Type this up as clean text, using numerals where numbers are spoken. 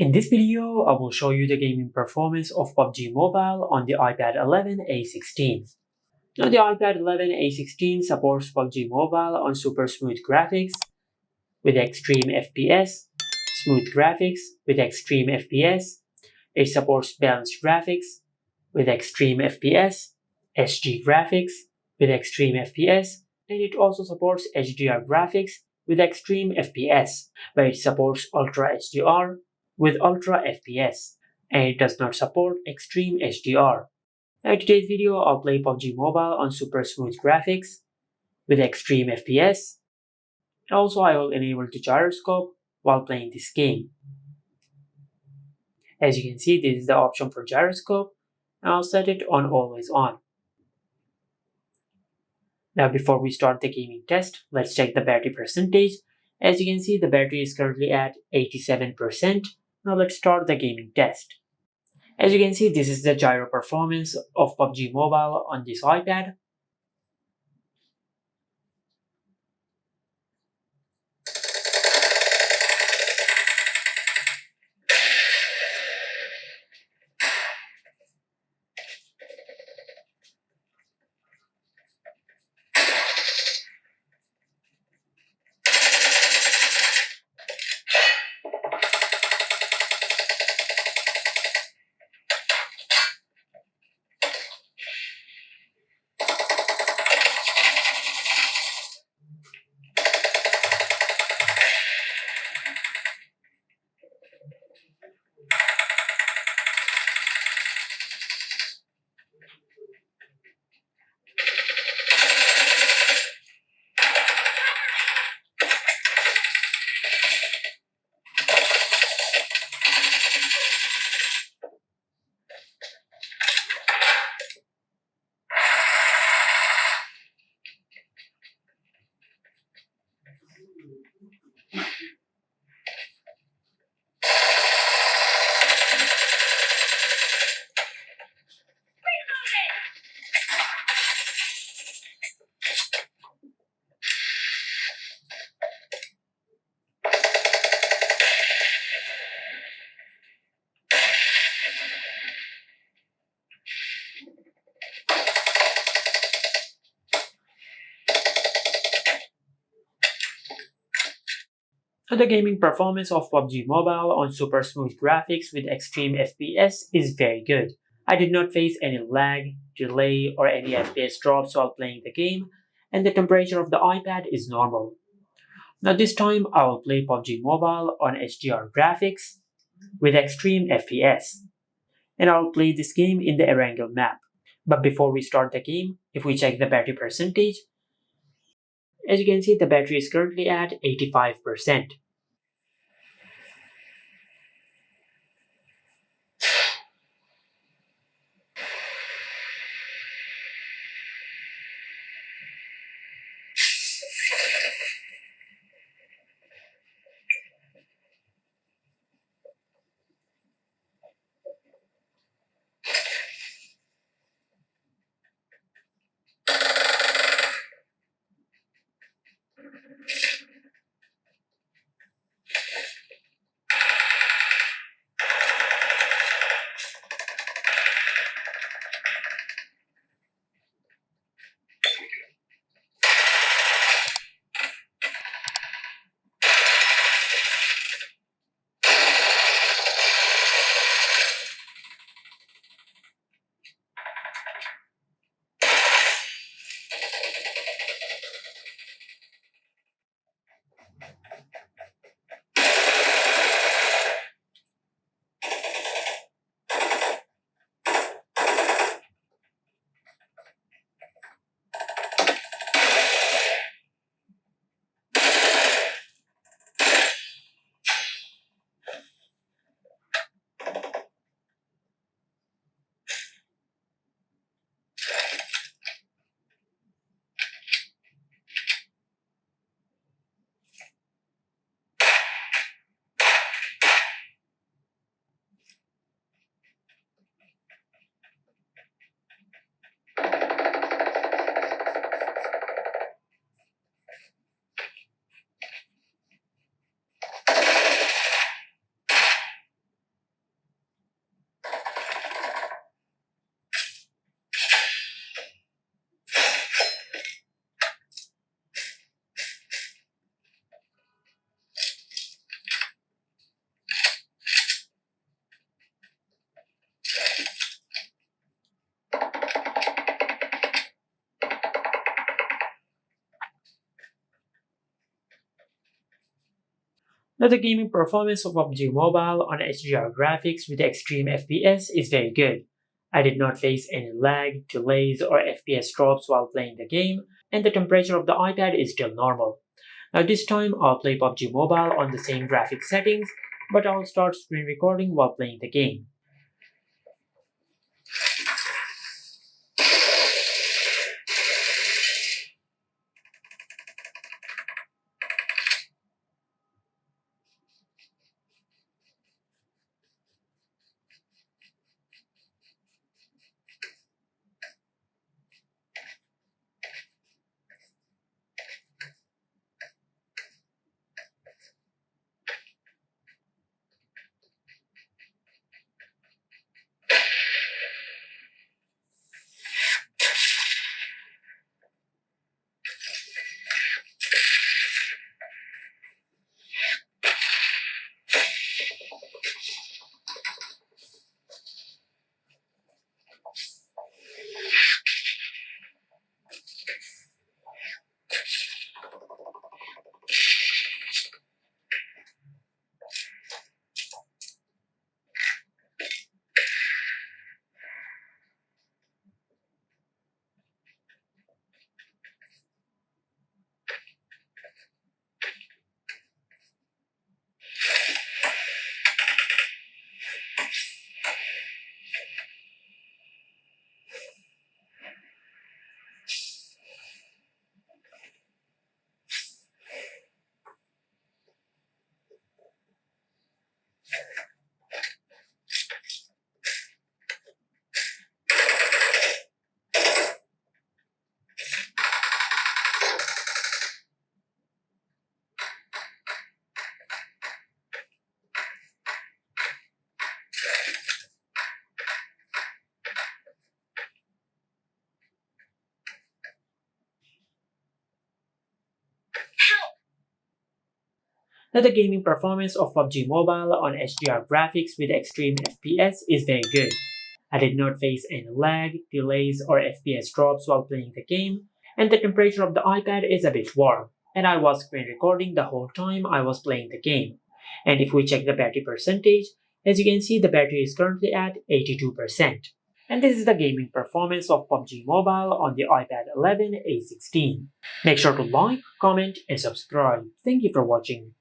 In this video, I will show you the gaming performance of PUBG Mobile on the iPad 11 A16. Now the iPad 11 A16 supports PUBG Mobile on super smooth graphics with extreme FPS, smooth graphics with extreme FPS. It supports balanced graphics with extreme FPS, SG graphics with extreme FPS, and it also supports HDR graphics with extreme FPS, but it supports Ultra HDR with Ultra FPS, and it does not support extreme HDR. Now in today's video, I'll play PUBG Mobile on super smooth graphics with extreme FPS, and also I will enable the gyroscope while playing this game. As you can see, this is the option for gyroscope, and I'll set it on always on. Now before we start the gaming test, let's check the battery percentage. As you can see, the battery is currently at 87%. Now let's start the gaming test. As you can see, this is the gyro performance of PUBG Mobile on this iPad. And the gaming performance of PUBG Mobile on super smooth graphics with extreme FPS is very good. I did not face any lag, delay, or any FPS drops while playing the game, and the temperature of the iPad is normal. Now this time I will play PUBG Mobile on HDR graphics with extreme FPS, and I will play this game in the Erangel map. But before we start the game, if we check the battery percentage, as you can see, the battery is currently at 85%. Now the gaming performance of PUBG Mobile on HDR graphics with extreme FPS is very good. I did not face any lag, delays, or FPS drops while playing the game, and the temperature of the iPad is still normal. Now this time I'll play PUBG Mobile on the same graphics settings, but I'll start screen recording while playing the game. Now the gaming performance of PUBG Mobile on HDR graphics with extreme FPS is very good. I did not face any lag, delays, or FPS drops while playing the game, and the temperature of the iPad is a bit warm, and I was screen recording the whole time I was playing the game. And if we check the battery percentage, as you can see the battery is currently at 82%. And this is the gaming performance of PUBG Mobile on the iPad 11 A16. Make sure to like, comment, and subscribe. Thank you for watching.